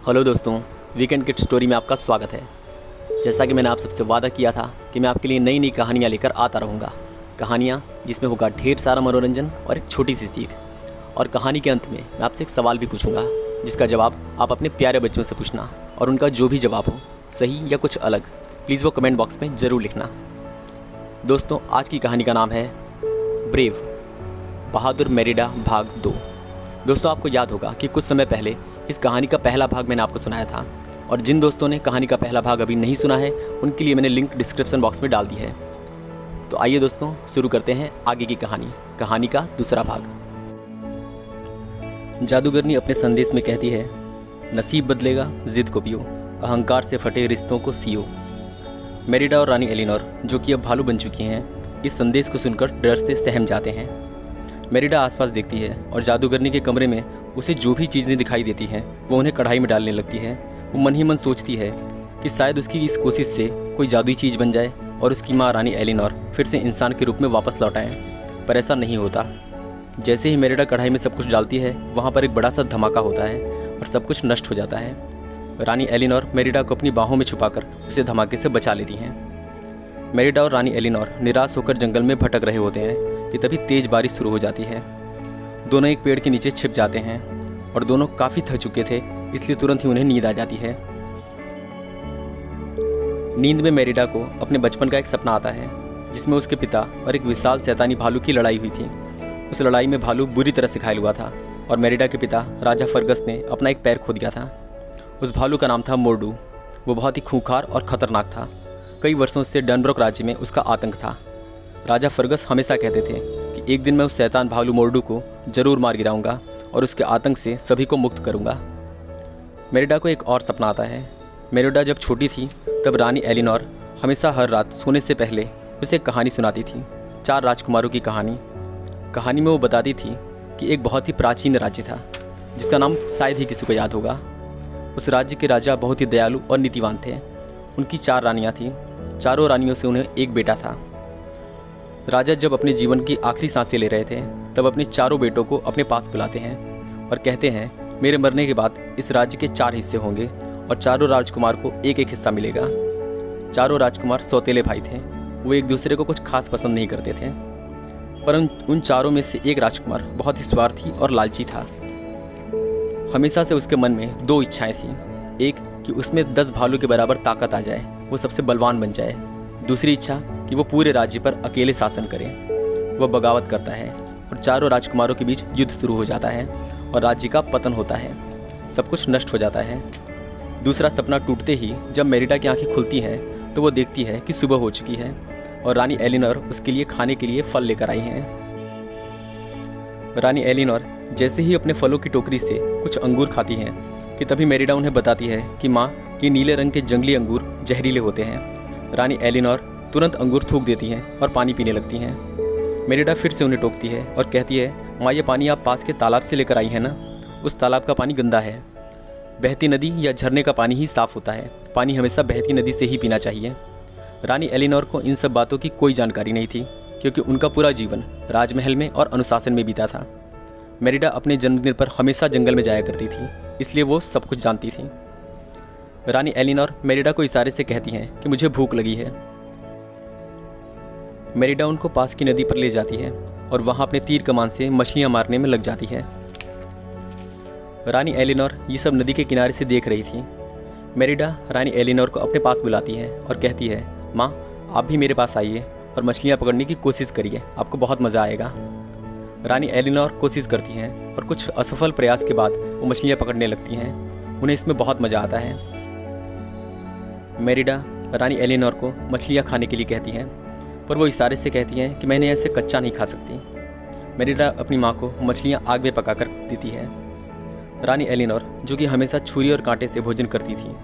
Hello दोस्तों, weekend kid story में आपका स्वागत है। जैसा कि मैंने आप सबसे वादा किया था कि मैं आपके लिए नई नई कहानियाँ लेकर आता रहूँगा। कहानियाँ जिसमें होगा ढेर सारा मनोरंजन और एक छोटी सी सीख। और कहानी के अंत में मैं आपसे एक सवाल भी पूछूंगा, जिसका जवाब आप अपने प्यारे बच्चों से पूछना। और उनका जो भी जवाब हो, सही या कुछ अलग, प्लीज़ वो कमेंट बॉक्स में ज़रूर लिखना। दोस्तों, आज की कहानी का नाम है ब्रेव, बहादुर मेरिडा भाग 2। दोस्तों, आपको याद होगा कि कुछ समय पहले इस कहानी का पहला भाग मैंने आपको सुनाया था, और जिन दोस्तों ने कहानी का पहला भाग अभी नहीं सुना है उनके लिए मैंने लिंक डिस्क्रिप्शन बॉक्स में डाल दी है। तो आइए दोस्तों, शुरू करते हैं आगे की कहानी का दूसरा भाग। जादूगरनी अपने संदेश में कहती है, नसीब बदलेगा, जिद को पियो, अहंकार से फटे रिश्तों को सियो। मेरिडा और रानी एलिनोर, जो कि अब भालू बन चुकी हैं, इस संदेश को सुनकर डर से सहम जाते हैं। मेरिडा आसपास देखती है और जादूगरनी के कमरे में उसे जो भी चीज़ें दिखाई देती हैं वो उन्हें कढ़ाई में डालने लगती है। वो मन ही मन सोचती है कि शायद उसकी इस कोशिश से कोई जादुई चीज़ बन जाए और उसकी माँ रानी एलिनोर फिर से इंसान के रूप में वापस लौट आए। पर ऐसा नहीं होता। जैसे ही मेरिडा कढ़ाई में सब कुछ डालती है, वहाँ पर एक बड़ा सा धमाका होता है और सब कुछ नष्ट हो जाता है। रानी एलिनोर मेरिडा को अपनी बाहों में छुपाकर उसे धमाके से बचा लेती हैं। मेरिडा और रानी एलिनोर निराश होकर जंगल में भटक रहे होते हैं कि तभी तेज़ बारिश शुरू हो जाती है। दोनों एक पेड़ के नीचे छिप जाते हैं और दोनों काफ़ी थक चुके थे, इसलिए तुरंत ही उन्हें नींद आ जाती है। नींद में मेरिडा को अपने बचपन का एक सपना आता है, जिसमें उसके पिता और एक विशाल शैतानी भालू की लड़ाई हुई थी। उस लड़ाई में भालू बुरी तरह से घायल हुआ था और मेरिडा के पिता राजा फर्गस ने अपना एक पैर खो दिया था। उस भालू का नाम था मोर्डू। वो बहुत ही खूंखार और ख़तरनाक था। कई वर्षों से डनब्रोक राज्य में उसका आतंक था। राजा फर्गस हमेशा कहते थे कि एक दिन मैं उस शैतान भालू मोर्डू को ज़रूर मार गिराऊंगा और उसके आतंक से सभी को मुक्त करूंगा। मेरिडा को एक और सपना आता है। मेरिडा जब छोटी थी तब रानी एलिनोर हमेशा हर रात सोने से पहले उसे एक कहानी सुनाती थी, 4 राजकुमारों की कहानी। कहानी में वो बताती थी कि एक बहुत ही प्राचीन राज्य था, जिसका नाम शायद ही किसी को याद होगा। उस राज्य के राजा बहुत ही दयालु और नीतिवान थे। उनकी 4 रानियाँ थीं। चारों रानियों से उन्हें एक बेटा था। राजा जब अपने जीवन की आखिरी सांसें ले रहे थे, तब अपने चारों बेटों को अपने पास बुलाते हैं और कहते हैं, मेरे मरने के बाद इस राज्य के 4 हिस्से होंगे और चारों राजकुमार को एक एक हिस्सा मिलेगा। चारों राजकुमार सौतेले भाई थे। वो एक दूसरे को कुछ खास पसंद नहीं करते थे, पर उन चारों में से एक राजकुमार बहुत ही स्वार्थी और लालची था। हमेशा से उसके मन में 2 इच्छाएं थीं। एक कि उसमें 10 भालू के बराबर ताकत आ जाए, वो सबसे बलवान बन जाए। दूसरी इच्छा कि वो पूरे राज्य पर अकेले शासन करे। वह बगावत करता है और चारों राजकुमारों के बीच युद्ध शुरू हो जाता है और राज्य का पतन होता है। सब कुछ नष्ट हो जाता है। दूसरा सपना टूटते ही जब मेरिडा की आंखें खुलती हैं तो वो देखती है कि सुबह हो चुकी है और रानी एलिनोर उसके लिए खाने के लिए फल लेकर आई हैं। रानी एलिनोर जैसे ही अपने फलों की टोकरी से कुछ अंगूर खाती हैं कि तभी मेरिडा उन्हें बताती है कि माँ, ये नीले रंग के जंगली अंगूर जहरीले होते हैं। रानी एलिनोर तुरंत अंगूर थूक देती हैं और पानी पीने लगती हैं। मेरिडा फिर से उन्हें टोकती है और कहती है, माँ, ये पानी आप पास के तालाब से लेकर आई है ना? उस तालाब का पानी गंदा है। बहती नदी या झरने का पानी ही साफ़ होता है। पानी हमेशा बहती नदी से ही पीना चाहिए। रानी एलिनोर को इन सब बातों की कोई जानकारी नहीं थी, क्योंकि उनका पूरा जीवन राजमहल में और अनुशासन में बीता था। मेरिडा अपने जन्मदिन पर हमेशा जंगल में जाया करती थी, इसलिए वो सब कुछ जानती थी। रानी एलिनोर मेरिडा को इशारे से कहती हैं कि मुझे भूख लगी है। मेरिडा उनको पास की नदी पर ले जाती है और वहाँ अपने तीर कमान से मछलियाँ मारने में लग जाती है। रानी एलिनोर ये सब नदी के किनारे से देख रही थी। मेरिडा रानी एलिनोर को अपने पास बुलाती है और कहती है, माँ, आप भी मेरे पास आइए और मछलियाँ पकड़ने की कोशिश करिए, आपको बहुत मज़ा आएगा। रानी एलिनोर कोशिश करती हैं और कुछ असफल प्रयास के बाद वो मछलियाँ पकड़ने लगती हैं। उन्हें इसमें बहुत मज़ा आता है। मेरिडा रानी एलिनोर को मछलियाँ खाने के लिए कहती हैं, पर वो इशारे से कहती हैं कि मैंने ऐसे कच्चा नहीं खा सकती। मेरिडा अपनी माँ को मछलियाँ आग में पकाकर देती है। रानी एलिनोर, जो कि हमेशा छुरी और कांटे से भोजन करती थी,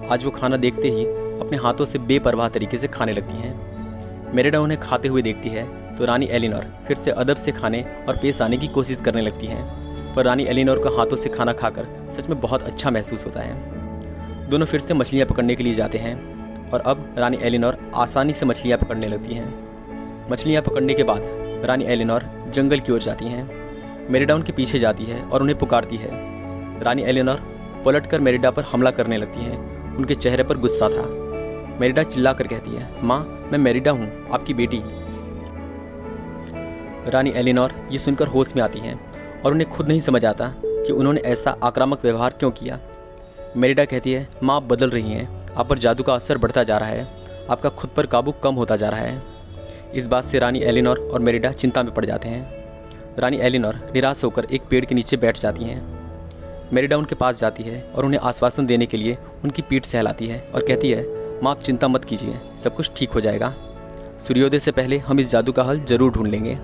आज वो खाना देखते ही अपने हाथों से बेपरवाह तरीके से खाने लगती हैं। मेरिडा उन्हें खाते हुए देखती है तो रानी एलिनोर फिर से अदब से खाने और पेश आने की कोशिश करने लगती हैं, पर रानी एलिनोर को हाथों से खाना खाकर सच में बहुत अच्छा महसूस होता है। दोनों फिर से मछलियाँ पकड़ने के लिए जाते हैं और अब रानी एलिनोर आसानी से मछलियाँ पकड़ने लगती हैं। मछलियाँ पकड़ने के बाद रानी एलिनोर जंगल की ओर जाती हैं। मेरिडा उनके पीछे जाती है और उन्हें पुकारती है। रानी एलिनोर पलटकर मेरिडा पर हमला करने लगती हैं। उनके चेहरे पर गुस्सा था। मेरिडा चिल्लाकर कहती है, माँ मैं मेरिडा हूँ, आपकी बेटी। रानी एलिनोर ये सुनकर होश में आती हैं और उन्हें खुद नहीं समझ आता कि उन्होंने ऐसा आक्रामक व्यवहार क्यों किया। मेरिडा कहती है, माँ आप बदल रही हैं, आप पर जादू का असर बढ़ता जा रहा है, आपका खुद पर काबू कम होता जा रहा है। इस बात से रानी एलिनोर और मेरिडा चिंता में पड़ जाते हैं। रानी एलिनोर निराश होकर एक पेड़ के नीचे बैठ जाती हैं। मेरिडा उनके पास जाती है और उन्हें आश्वासन देने के लिए उनकी पीठ सहलाती है और कहती है, माँ आप चिंता मत कीजिए, सब कुछ ठीक हो जाएगा। सूर्योदय से पहले हम इस जादू का हल जरूर ढूंढ लेंगे।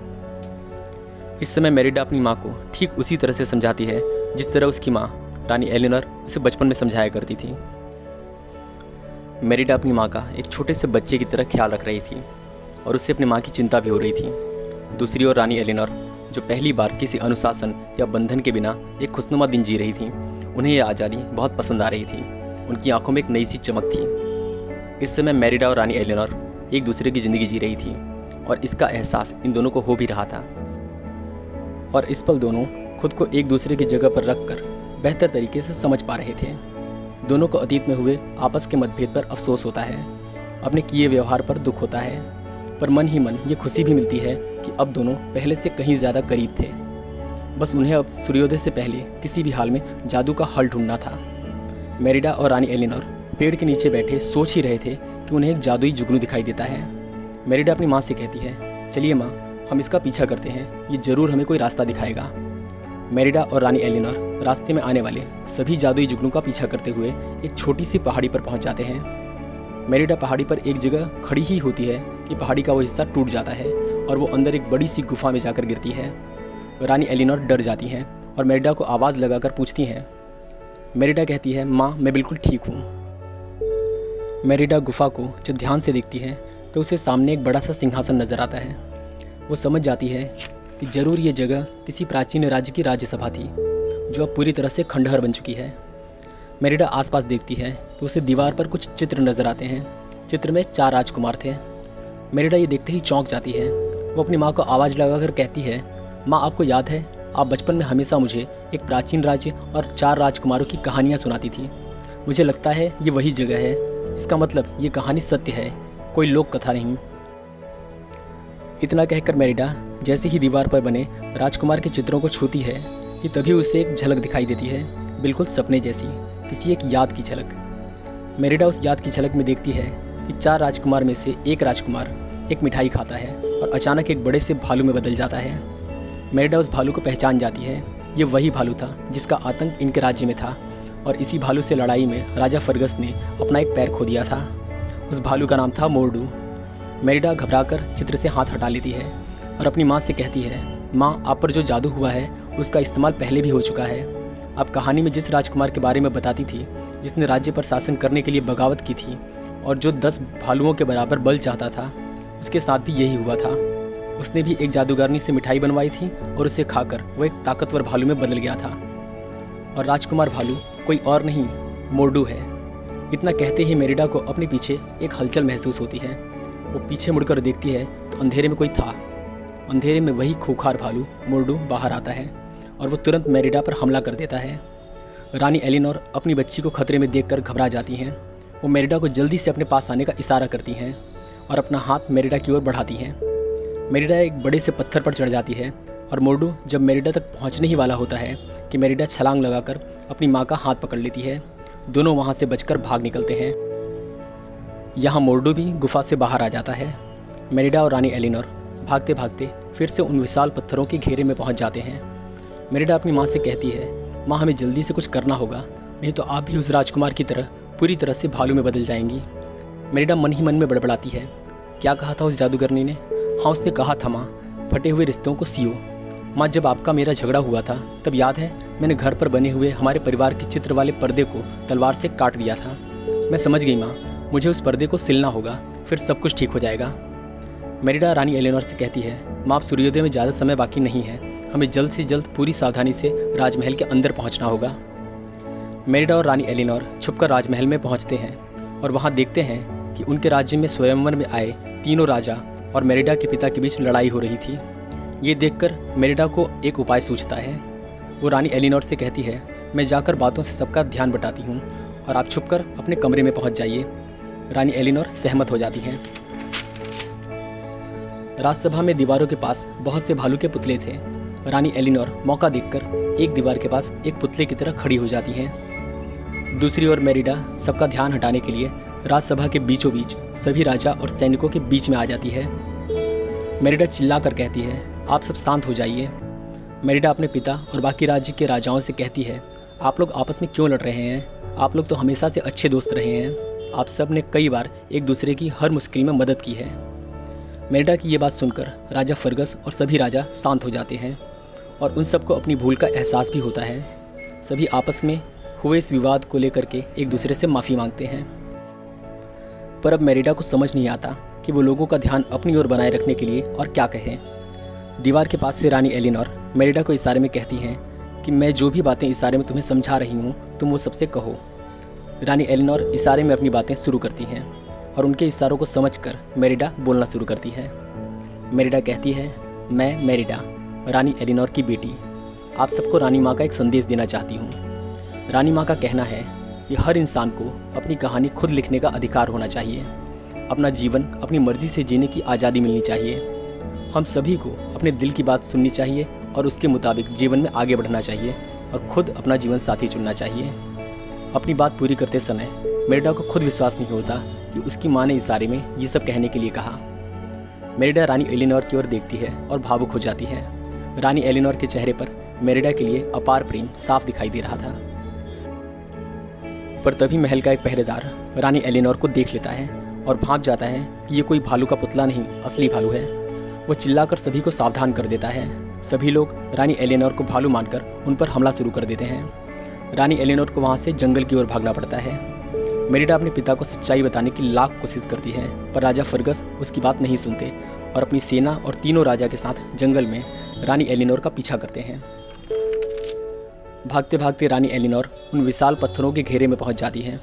इस समय मेरिडा अपनी माँ को ठीक उसी तरह से समझाती है जिस तरह उसकी माँ रानी एलिनोर उसे बचपन में समझाया करती थी। मेरिडा अपनी माँ का एक छोटे से बच्चे की तरह ख्याल रख रही थी और उससे अपनी माँ की चिंता भी हो रही थी। दूसरी ओर रानी एलिनोर, जो पहली बार किसी अनुशासन या बंधन के बिना एक खुशनुमा दिन जी रही थी, उन्हें यह आज़ादी बहुत पसंद आ रही थी। उनकी आंखों में एक नई सी चमक थी। इस समय मेरिडा और रानी एलिनोर एक दूसरे की ज़िंदगी जी रही थी और इसका एहसास इन दोनों को हो भी रहा था। और इस पल दोनों खुद को एक दूसरे की जगह पर रखकर बेहतर तरीके से समझ पा रहे थे। दोनों को अतीत में हुए आपस के मतभेद पर अफसोस होता है, अपने किए व्यवहार पर दुख होता है, पर मन ही मन ये खुशी भी मिलती है कि अब दोनों पहले से कहीं ज़्यादा करीब थे। बस उन्हें अब सूर्योदय से पहले किसी भी हाल में जादू का हल ढूंढना था। मेरिडा और रानी एलिनोर पेड़ के नीचे बैठे सोच ही रहे थे कि उन्हें एक जादुई जुगनू दिखाई देता है। मेरिडा अपनी माँ से कहती है, चलिए माँ हम इसका पीछा करते हैं, ये जरूर हमें कोई रास्ता दिखाएगा। मेरिडा और रानी एलिनोर रास्ते में आने वाले सभी जादुई जुगनू का पीछा करते हुए एक छोटी सी पहाड़ी पर पहुंच जाते हैं। मेरिडा पहाड़ी पर एक जगह खड़ी ही होती है कि पहाड़ी का वो हिस्सा टूट जाता है और वो अंदर एक बड़ी सी गुफा में जाकर गिरती है। रानी एलिनोर डर जाती हैं और मेरिडा को आवाज़ लगाकर पूछती हैं। मेरिडा कहती है, माँ मैं बिल्कुल ठीक हूँ। मेरिडा गुफा को जब ध्यान से देखती है तो उसे सामने एक बड़ा सा सिंहासन नजर आता है। वो समझ जाती है कि जरूर ये जगह किसी प्राचीन राज्य की राज्यसभा थी जो अब पूरी तरह से खंडहर बन चुकी है। मेरिडा आसपास देखती है तो उसे दीवार पर कुछ चित्र नजर आते हैं। चित्र में 4 राजकुमार थे। मेरिडा ये देखते ही चौंक जाती है। वो अपनी माँ को आवाज़ लगाकर कहती है, माँ आपको याद है आप बचपन में हमेशा मुझे एक प्राचीन राज्य और 4 राजकुमारों की कहानियाँ सुनाती थी। मुझे लगता है ये वही जगह है। इसका मतलब ये कहानी सत्य है, कोई लोक कथा नहीं। इतना कहकर मेरिडा जैसे ही दीवार पर बने राजकुमार के चित्रों को छूती है कि तभी उसे एक झलक दिखाई देती है, बिल्कुल सपने जैसी, किसी एक याद की झलक। मेरिडा उस याद की झलक में देखती है कि 4 राजकुमार में से एक राजकुमार एक मिठाई खाता है और अचानक एक बड़े से भालू में बदल जाता है। मेरिडा उस भालू को पहचान जाती है। ये वही भालू था जिसका आतंक इनके राज्य में था और इसी भालू से लड़ाई में राजा फर्गस ने अपना एक पैर खो दिया था। उस भालू का नाम था मोरडू। मेरिडा घबराकर चित्र से हाथ हटा लेती है और अपनी माँ से कहती है, माँ आप पर जो जादू हुआ है उसका इस्तेमाल पहले भी हो चुका है। आप कहानी में जिस राजकुमार के बारे में बताती थी जिसने राज्य पर शासन करने के लिए बगावत की थी और जो 10 भालुओं के बराबर बल चाहता था, उसके साथ भी यही हुआ था। उसने भी एक जादूगरनी से मिठाई बनवाई थी और उसे खाकर वो एक ताकतवर भालू में बदल गया था। और राजकुमार भालू कोई और नहीं, मोरडू है। इतना कहते ही मेरिडा को अपने पीछे एक हलचल महसूस होती है। वो पीछे मुड़कर देखती है तो अंधेरे में कोई था। अंधेरे में वही खूंखार भालू मोरडू बाहर आता है और वो तुरंत मेरिडा पर हमला कर देता है। रानी एलिनोर अपनी बच्ची को खतरे में देखकर घबरा जाती हैं। वो मेरिडा को जल्दी से अपने पास आने का इशारा करती हैं और अपना हाथ मेरिडा की ओर बढ़ाती हैं। मेरिडा एक बड़े से पत्थर पर चढ़ जाती है और मोरडू जब मेरिडा तक पहुंचने ही वाला होता है कि मेरिडा छलांग लगाकर अपनी माँ का हाथ पकड़ लेती है। दोनों वहाँ से बचकर भाग निकलते हैं। यहाँ मोरडू भी गुफा से बाहर आ जाता है। मेरिडा और रानी एलिनोर भागते भागते फिर से उन विशाल पत्थरों के घेरे में पहुँच जाते हैं। मेरिडा अपनी माँ से कहती है, माँ हमें जल्दी से कुछ करना होगा, नहीं तो आप भी उस राजकुमार की तरह पूरी तरह से भालू में बदल जाएंगी। मेरिडा मन ही मन में बड़बड़ाती है। क्या कहा था उस जादूगरनी ने? हाँ उसने कहा था माँ, फटे हुए रिश्तों को सियो। माँ जब आपका मेरा झगड़ा हुआ था तब याद है मैंने घर पर बने हुए हमारे परिवार के चित्र वाले पर्दे को तलवार से काट दिया था। मैं समझ गई माँ, मुझे उस पर्दे को सिलना होगा, फिर सब कुछ ठीक हो जाएगा। मेरिडा रानी एलिनोर से कहती है, माँ अब सूर्योदय में ज़्यादा समय बाकी नहीं है, हमें जल्द से जल्द पूरी सावधानी से राजमहल के अंदर पहुंचना होगा। मेरिडा और रानी एलिनोर छुपकर राजमहल में पहुंचते हैं और वहां देखते हैं कि उनके राज्य में स्वयंवर में आए तीनों राजा और मेरिडा के पिता के बीच लड़ाई हो रही थी। ये देखकर मेरिडा को एक उपाय सूझता है। वो रानी एलिनोर से कहती है, मैं जाकर बातों से सबका ध्यान बटाती हूँ और आप छुपकर अपने कमरे में पहुँच जाइए। रानी एलिनोर सहमत हो जाती हैं। राजसभा में दीवारों के पास बहुत से भालू के पुतले थे। रानी एलिनोर मौका देखकर एक दीवार के पास एक पुतले की तरह खड़ी हो जाती हैं। दूसरी ओर मेरिडा सबका ध्यान हटाने के लिए राजसभा के बीचों बीच सभी राजा और सैनिकों के बीच में आ जाती है। मेरिडा चिल्लाकर कहती है, आप सब शांत हो जाइए। मेरिडा अपने पिता और बाकी राज्य के राजाओं से कहती है, आप लोग आपस में क्यों लड़ रहे हैं? आप लोग तो हमेशा से अच्छे दोस्त रहे हैं। आप सब ने कई बार एक दूसरे की हर मुश्किल में मदद की है। मेरिडा की ये बात सुनकर राजा फर्गस और सभी राजा शांत हो जाते हैं और उन सबको अपनी भूल का एहसास भी होता है। सभी आपस में हुए इस विवाद को लेकर के एक दूसरे से माफ़ी मांगते हैं। पर अब मेरिडा को समझ नहीं आता कि वो लोगों का ध्यान अपनी ओर बनाए रखने के लिए और क्या कहें। दीवार के पास से रानी एलिनोर मेरिडा को इशारे में कहती हैं कि मैं जो भी बातें इशारे में तुम्हें समझा रही हूँ तुम वो सबसे कहो। रानी एलिनोर इशारे में अपनी बातें शुरू करती हैं और उनके इशारों को समझकर मेरिडा बोलना शुरू करती है। मेरिडा कहती है, मैं मेरिडा रानी एलिनोर की बेटी आप सबको रानी माँ का एक संदेश देना चाहती हूँ। रानी माँ का कहना है कि हर इंसान को अपनी कहानी खुद लिखने का अधिकार होना चाहिए। अपना जीवन अपनी मर्जी से जीने की आज़ादी मिलनी चाहिए। हम सभी को अपने दिल की बात सुननी चाहिए और उसके मुताबिक जीवन में आगे बढ़ना चाहिए और खुद अपना जीवन साथी चुनना चाहिए। अपनी बात पूरी करते समय मेरिडा को खुद विश्वास नहीं होता कि उसकी माँ ने इशारे में ये सब कहने के लिए कहा। मेरिडा रानी एलिनोर की ओर देखती है और भावुक हो जाती है। रानी एलिनोर के चेहरे पर मेरिडा के लिए अपार प्रेम साफ दिखाई दे रहा था। पर तभी महल का एक पहरेदार रानी एलिनोर को देख लेता है और भाग जाता है कि ये कोई भालू का पुतला नहीं, असली भालू है। वो चिल्लाकर सभी को सावधान कर देता है। सभी लोग रानी एलिनोर को भालू मानकर उन पर हमला शुरू कर देते हैं। रानी एलिनोर को वहाँ से जंगल की ओर भागना पड़ता है। मेरिडा अपने पिता को सच्चाई बताने की लाख कोशिश करती है, पर राजा फर्गस उसकी बात नहीं सुनते और अपनी सेना और तीनों राजा के साथ जंगल में रानी एलिनोर का पीछा करते हैं। भागते भागते रानी एलिनोर उन विशाल पत्थरों के घेरे में पहुंच जाती है,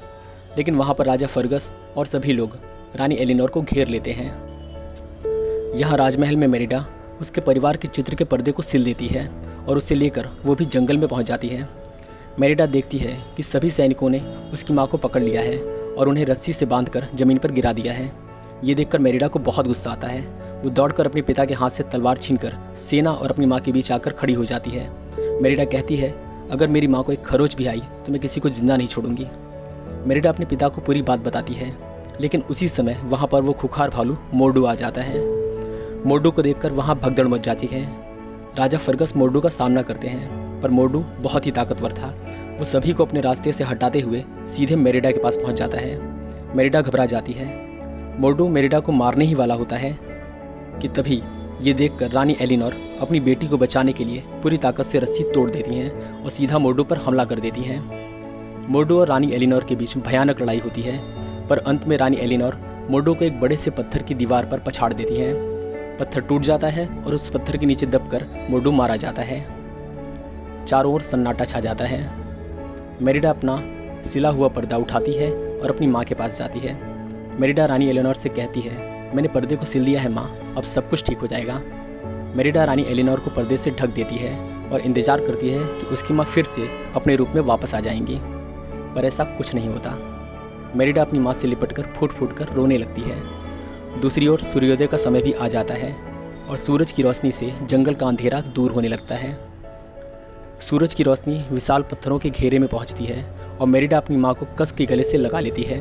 लेकिन वहां पर राजा फर्गस और सभी लोग रानी एलिनोर को घेर लेते हैं। यहाँ राजमहल में मेरिडा उसके परिवार के चित्र के पर्दे को सिल देती है और उसे लेकर वो भी जंगल में पहुंच जाती है। मेरिडा देखती है कि सभी सैनिकों ने उसकी माँ को पकड़ लिया है और उन्हें रस्सी से बांधकर जमीन पर गिरा दिया है। ये देखकर मेरिडा को बहुत गुस्सा आता है। वो दौड़कर अपने पिता के हाथ से तलवार छीनकर सेना और अपनी माँ के बीच आकर खड़ी हो जाती है। मेरिडा कहती है, अगर मेरी माँ को एक खरोच भी आई तो मैं किसी को जिंदा नहीं छोड़ूंगी। मेरिडा अपने पिता को पूरी बात बताती है, लेकिन उसी समय वहाँ पर वो खुखार भालू मोर्डू आ जाता है। मोर्डू को देखकर वहाँ भगदड़ मच जाती है। राजा फर्गस मोर्डू का सामना करते हैं, पर मोर्डू बहुत ही ताकतवर था। वो सभी को अपने रास्ते से हटाते हुए सीधे मेरिडा के पास पहुँच जाता है। मेरिडा घबरा जाती है। मोर्डू मेरिडा को मारने ही वाला होता है कि तभी ये देखकर रानी एलिनोर अपनी बेटी को बचाने के लिए पूरी ताकत से रस्सी तोड़ देती हैं और सीधा मोर्डू पर हमला कर देती हैं। मोर्डू और रानी एलिनोर के बीच भयानक लड़ाई होती है, पर अंत में रानी एलिनोर मोर्डू को एक बड़े से पत्थर की दीवार पर पछाड़ देती है। पत्थर टूट जाता है और उस पत्थर के नीचे दबकर मोर्डू मारा जाता है। चारों ओर सन्नाटा छा जाता है। मेरिडा अपना सिला हुआ पर्दा उठाती है और अपनी माँ के पास जाती है। मेरिडा रानी एलिनोर से कहती है, मैंने पर्दे को सिल दिया है माँ, अब सब कुछ ठीक हो जाएगा। मेरिडा रानी एलिनोर को पर्दे से ढक देती है और इंतजार करती है कि उसकी माँ फिर से अपने रूप में वापस आ जाएंगी, पर ऐसा कुछ नहीं होता। मेरिडा अपनी माँ से लिपटकर फूट फूट कर रोने लगती है। दूसरी ओर सूर्योदय का समय भी आ जाता है और सूरज की रोशनी से जंगल का अंधेरा दूर होने लगता है। सूरज की रोशनी विशाल पत्थरों के घेरे में पहुंचती है और मेरिडा अपनी माँ को कस के गले से लगा लेती है।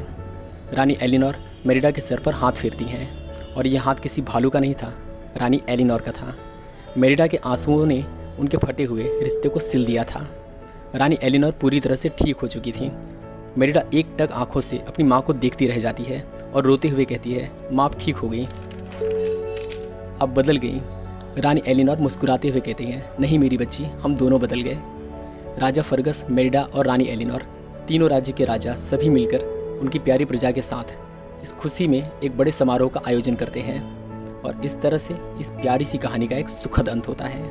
रानी एलिनोर मेरिडा के सर पर हाथ फेरती हैं और यह हाथ किसी भालू का नहीं था, रानी एलिनोर का था। मेरिडा के आंसुओं ने उनके फटे हुए रिश्ते को सिल दिया था। रानी एलिनोर पूरी तरह से ठीक हो चुकी थी। मेरिडा एक टक आंखों से अपनी माँ को देखती रह जाती है और रोते हुए कहती है, माँ अब ठीक हो गई, अब बदल गई। रानी एलिनोर मुस्कुराते हुए कहती हैं, नहीं मेरी बच्ची, हम दोनों बदल गए। राजा फर्गस, मेरिडा और रानी एलिनोर तीनों राज्य के राजा सभी मिलकर उनकी प्यारी प्रजा के साथ इस खुशी में एक बड़े समारोह का आयोजन करते हैं और इस तरह से इस प्यारी सी कहानी का एक सुखद अंत होता है।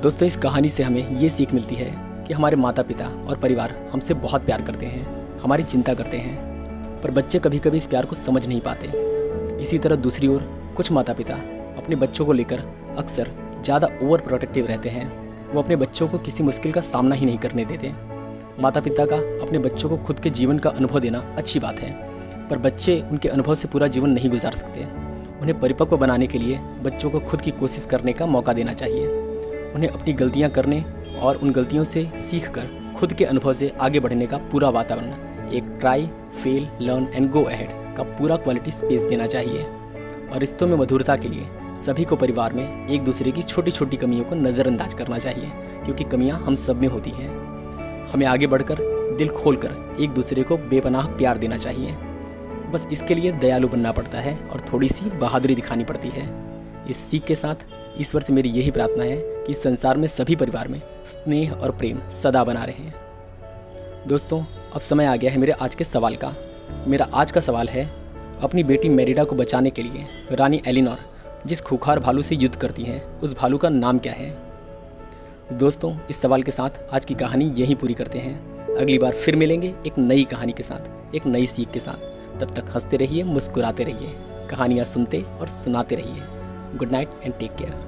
दोस्तों, इस कहानी से हमें ये सीख मिलती है कि हमारे माता पिता और परिवार हमसे बहुत प्यार करते हैं, हमारी चिंता करते हैं। पर बच्चे कभी कभी इस प्यार को समझ नहीं पाते। इसी तरह दूसरी ओर कुछ माता पिता अपने बच्चों को लेकर अक्सर ज़्यादा ओवर प्रोटेक्टिव रहते हैं। वो अपने बच्चों को किसी मुश्किल का सामना ही नहीं करने देते। माता पिता का अपने बच्चों को खुद के जीवन का अनुभव देना अच्छी बात है, पर बच्चे उनके अनुभव से पूरा जीवन नहीं गुजार सकते। उन्हें परिपक्व बनाने के लिए बच्चों को खुद की कोशिश करने का मौका देना चाहिए। उन्हें अपनी गलतियां करने और उन गलतियों से सीखकर खुद के अनुभव से आगे बढ़ने का पूरा वातावरण, एक try fail learn and go ahead का पूरा क्वालिटी स्पेस देना चाहिए। और रिश्तों में मधुरता के लिए सभी को परिवार में एक दूसरे की छोटी छोटी कमियों को नज़रअंदाज करना चाहिए, क्योंकि कमियां हम सब में होती हैं। हमें आगे बढ़कर दिल खोलकर एक दूसरे को बेपनाह प्यार देना चाहिए। बस इसके लिए दयालु बनना पड़ता है और थोड़ी सी बहादुरी दिखानी पड़ती है। इस सीख के साथ ईश्वर से मेरी यही प्रार्थना है कि संसार में सभी परिवार में स्नेह और प्रेम सदा बना रहे। दोस्तों, अब समय आ गया है मेरे आज के सवाल का। मेरा आज का सवाल है, अपनी बेटी मेरिडा को बचाने के लिए रानी एलिनोर जिस खूंखार भालू से युद्ध करती हैं, उस भालू का नाम क्या है? दोस्तों, इस सवाल के साथ आज की कहानी यहीं पूरी करते हैं। अगली बार फिर मिलेंगे एक नई कहानी के साथ, एक नई सीख के साथ। तब तक हंसते रहिए, मुस्कुराते रहिए, कहानियाँ सुनते और सुनाते रहिए। Good night and take care.